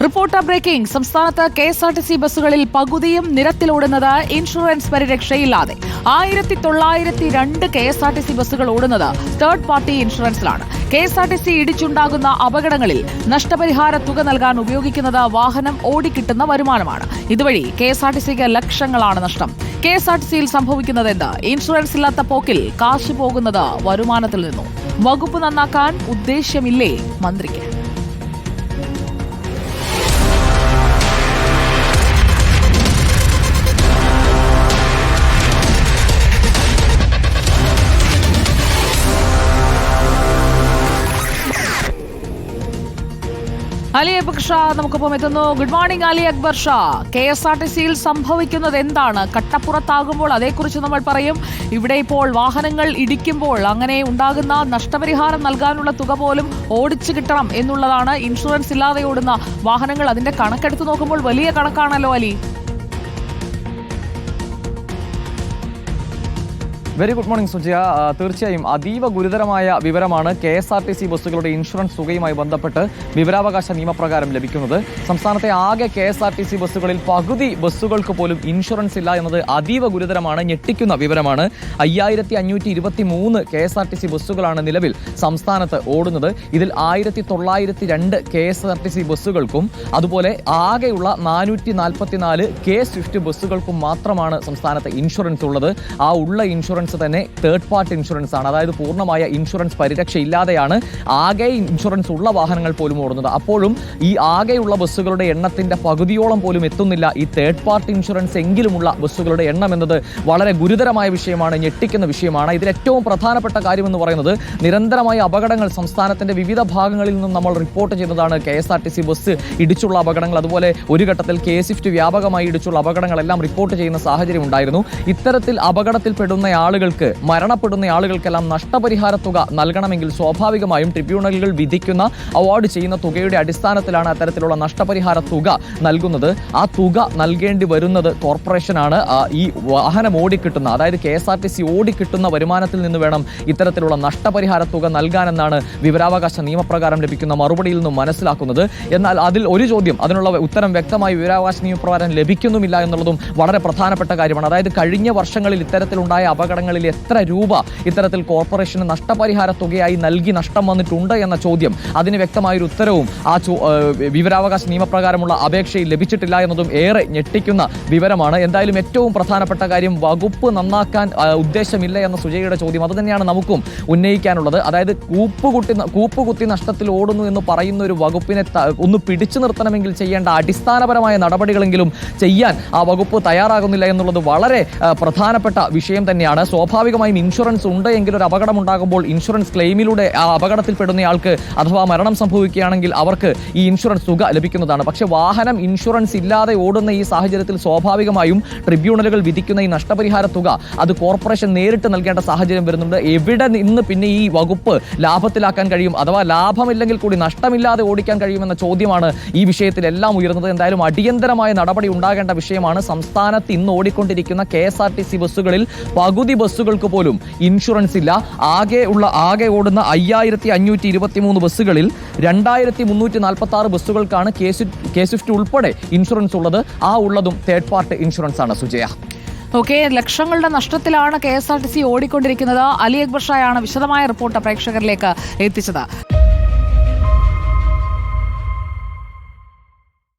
Reporter breaking. സംസ്ഥാനത്ത് KSRTC ബസ്സുകളിൽ പകുതിയും നിരത്തിലോടുന്നത് ഇൻഷുറൻസ് പരിരക്ഷയില്ലാതെ. 1902 KSRTC ബസ്സുകൾ ഓടുന്നത് തേർഡ് പാർട്ടി ഇൻഷുറൻസിലാണ്. KSRTC ഇടിച്ചുണ്ടാകുന്ന അപകടങ്ങളിൽ നഷ്ടപരിഹാര തുക നൽകാൻ ഉപയോഗിക്കുന്നത് വാഹനം ഓടിക്കിട്ടുന്ന വരുമാനമാണ്. ഇതുവഴി KSRTCക്ക് ലക്ഷങ്ങളാണ് നഷ്ടം. KSRTCയിൽ സംഭവിക്കുന്നതെന്ത്? ഇൻഷുറൻസ് ഇല്ലാത്ത പോക്കിൽ കാശ് പോകുന്നത് വരുമാനത്തിൽ നിന്നു. വകുപ്പ് നന്നാക്കാൻ ഉദ്ദേശ്യമില്ലേ മന്ത്രിക്ക്? അലി അക്ബർ ഷാ നമുക്കൊപ്പം എത്തുന്നു. Good morning Ali Akbar Shah. KSRTCയിൽ സംഭവിക്കുന്നത് എന്താണ്? കട്ടപ്പുറത്താകുമ്പോൾ അതേക്കുറിച്ച് നമ്മൾ പറയും. ഇവിടെ ഇപ്പോൾ വാഹനങ്ങൾ ഇടിക്കുമ്പോൾ അങ്ങനെ ഉണ്ടാകുന്ന നഷ്ടപരിഹാരം നൽകാനുള്ള തുക പോലും ഓടിച്ചു കിട്ടണം എന്നുള്ളതാണ്. ഇൻഷുറൻസ് ഇല്ലാതെ ഓടുന്ന വാഹനങ്ങൾ, അതിന്റെ കണക്കെടുത്ത് നോക്കുമ്പോൾ വലിയ കണക്കാണല്ലോ Ali. Very good morning Sujaya. തീർച്ചയായും അതീവ ഗുരുതരമായ വിവരമാണ് KSRTC ബസ്സുകളുടെ ഇൻഷുറൻസ് തുകയുമായി ബന്ധപ്പെട്ട് വിവരാവകാശ നിയമപ്രകാരം ലഭിക്കുന്നത്. സംസ്ഥാനത്തെ ആകെ KSRTC ബസ്സുകളിൽ പകുതി ബസ്സുകൾക്ക് പോലും ഇൻഷുറൻസ് ഇല്ല എന്നത് അതീവ ഗുരുതരമാണ്, ഞെട്ടിക്കുന്ന വിവരമാണ്. 5523 KSRTC ബസ്സുകളാണ് നിലവിൽ സംസ്ഥാനത്ത് ഓടുന്നത്. ഇതിൽ 1902 KSRTC ബസ്സുകൾക്കും അതുപോലെ ആകെയുള്ള 444 K-Swift ബസ്സുകൾക്കും മാത്രമാണ് സംസ്ഥാനത്ത് ഇൻഷുറൻസ് ഉള്ളത്. ആ ഉള്ള ഇൻഷുറൻസ് തന്നെ തേർഡ് പാർട്ടി ഇൻഷുറൻസ് ആണ്. അതായത് പൂർണ്ണമായ ഇൻഷുറൻസ് പരിരക്ഷ ഇല്ലാതെയാണ് ആകെ ഇൻഷുറൻസ് ഉള്ള വാഹനങ്ങൾ പോലും ഓടുന്നത്. അപ്പോഴും ഈ ആകെയുള്ള ബസ്സുകളുടെ എണ്ണത്തിന്റെ പകുതിയോളം പോലും എത്തുന്നില്ല ഈ തേർഡ് പാർട്ടി ഇൻഷുറൻസ് എങ്കിലുമുള്ള ബസ്സുകളുടെ എണ്ണം എന്നത് വളരെ ഗുരുതരമായ വിഷയമാണ്, ഞെട്ടിക്കുന്ന വിഷയമാണ്. ഇതിൽ ഏറ്റവും പ്രധാനപ്പെട്ട കാര്യമെന്ന് പറയുന്നത് നിരന്തരമായ അപകടങ്ങൾ സംസ്ഥാനത്തിന്റെ വിവിധ ഭാഗങ്ങളിൽ നിന്നും നമ്മൾ റിപ്പോർട്ട് ചെയ്യുന്നതാണ്. KSRTC ബസ് ഇടിച്ചുള്ള അപകടങ്ങൾ, അതുപോലെ ഒരു ഘട്ടത്തിൽ K-Swift വ്യാപകമായി ഇടിച്ചുള്ള അപകടങ്ങളെല്ലാം റിപ്പോർട്ട് ചെയ്യുന്ന സാഹചര്യം ഉണ്ടായിരുന്നു. ഇത്തരത്തിൽ അപകടത്തിൽപ്പെടുന്ന ആളുകൾക്ക്, മരണപ്പെടുന്ന ആളുകൾക്കെല്ലാം നഷ്ടപരിഹാര തുക നൽകണമെങ്കിൽ സ്വാഭാവികമായും ട്രിബ്യൂണലുകൾ വിധിക്കുന്ന, അവാർഡ് ചെയ്യുന്ന തുകയുടെ അടിസ്ഥാനത്തിലാണ് അത്തരത്തിലുള്ള നഷ്ടപരിഹാര തുക നൽകുന്നത്. ആ തുക നൽകേണ്ടി വരുന്നത് കോർപ്പറേഷനാണ്. ഈ വാഹനം ഓടിക്കിട്ടുന്ന, അതായത് KSRTC ഓടിക്കിട്ടുന്ന വരുമാനത്തിൽ നിന്ന് വേണം ഇത്തരത്തിലുള്ള നഷ്ടപരിഹാര തുക നൽകാനെന്നാണ് വിവരാവകാശ നിയമപ്രകാരം ലഭിക്കുന്ന മറുപടിയിൽ നിന്നും മനസ്സിലാക്കുന്നത്. എന്നാൽ അതിൽ ഒരു ചോദ്യം, അതിനുള്ള ഉത്തരം വ്യക്തമായി വിവരാവകാശ നിയമപ്രകാരം ലഭിക്കുന്നുമില്ല എന്നുള്ളതും വളരെ പ്രധാനപ്പെട്ട കാര്യമാണ്. അതായത് കഴിഞ്ഞ വർഷങ്ങളിൽ ഇത്തരത്തിലുണ്ടായ അപകടങ്ങളിൽ എത്ര രൂപ ഇത്തരത്തിൽ കോർപ്പറേഷന് നഷ്ടപരിഹാര തുകയായി നൽകി നഷ്ടം വന്നിട്ടുണ്ട് എന്ന ചോദ്യം, അതിന് വ്യക്തമായൊരു ഉത്തരവും ആ വിവരാവകാശ നിയമപ്രകാരമുള്ള അപേക്ഷയിൽ ലഭിച്ചിട്ടില്ല എന്നതും ഏറെ ഞെട്ടിക്കുന്ന വിവരമാണ്. എന്തായാലും ഏറ്റവും പ്രധാനപ്പെട്ട കാര്യം, വകുപ്പ് നന്നാക്കാൻ ഉദ്ദേശമില്ല എന്ന സുജയുടെ ചോദ്യം അത് തന്നെയാണ് നമുക്കും ഉന്നയിക്കാനുള്ളത്. അതായത് കൂപ്പുകുത്തി നഷ്ടത്തിൽ ഓടുന്നു എന്ന് പറയുന്ന ഒരു വകുപ്പിനെ ഒന്ന് പിടിച്ചു നിർത്തണമെങ്കിൽ ചെയ്യേണ്ട അടിസ്ഥാനപരമായ നടപടികളെങ്കിലും ചെയ്യാൻ ആ വകുപ്പ് തയ്യാറാകുന്നില്ല എന്നുള്ളത് വളരെ പ്രധാനപ്പെട്ട വിഷയം തന്നെയാണ്. സ്വാഭാവികമായും ഇൻഷുറൻസ് ഉണ്ട് എങ്കിൽ ഒരു അപകടം ഉണ്ടാകുമ്പോൾ ഇൻഷുറൻസ് ക്ലെയിമിലൂടെ ആ അപകടത്തിൽപ്പെടുന്നയാൾക്ക് അഥവാ മരണം സംഭവിക്കുകയാണെങ്കിൽ അവർക്ക് ഈ ഇൻഷുറൻസ് തുക ലഭിക്കുന്നതാണ്. പക്ഷേ വാഹനം ഇൻഷുറൻസ് ഇല്ലാതെ ഓടുന്ന ഈ സാഹചര്യത്തിൽ സ്വാഭാവികമായും ട്രിബ്യൂണലുകൾ വിധിക്കുന്ന ഈ നഷ്ടപരിഹാര തുക അത് കോർപ്പറേഷൻ നേരിട്ട് നൽകേണ്ട സാഹചര്യം വരുന്നുണ്ട്. എവിടെ നിന്ന് പിന്നെ ഈ വകുപ്പ് ലാഭത്തിലാക്കാൻ കഴിയും, അഥവാ ലാഭമില്ലെങ്കിൽ കൂടി നഷ്ടമില്ലാതെ ഓടിക്കാൻ കഴിയുമെന്ന ചോദ്യമാണ് ഈ വിഷയത്തിലെല്ലാം ഉയർന്നത്. എന്തായാലും അടിയന്തരമായ നടപടി ഉണ്ടാകേണ്ട വിഷയമാണ്. സംസ്ഥാനത്ത് ഇന്ന് ഓടിക്കൊണ്ടിരിക്കുന്ന KSRTC ബസ്സുകളിൽ പകുതി ബസ്സുകൾക്ക് പോലും ഇൻഷുറൻസ് ഇല്ല. ആകെ ഓടുന്ന 5523 ബസ്സുകളിൽ 2346 ബസ്സുകൾക്കാണ് K-Swift ഉൾപ്പെടെ ഇൻഷുറൻസ് ഉള്ളത്. ആ ഉള്ളതും തേർഡ് പാർട്ടി ഇൻഷുറൻസ് ആണ് സുജയ. ഓക്കെ, ലക്ഷങ്ങളുടെ നഷ്ടത്തിലാണ് KSRTC ഓടിക്കൊണ്ടിരിക്കുന്നത്. അലി അക്ബർ ഷായാണ് വിശദമായ റിപ്പോർട്ട് പ്രേക്ഷകരിലേക്ക് എത്തിച്ചത്.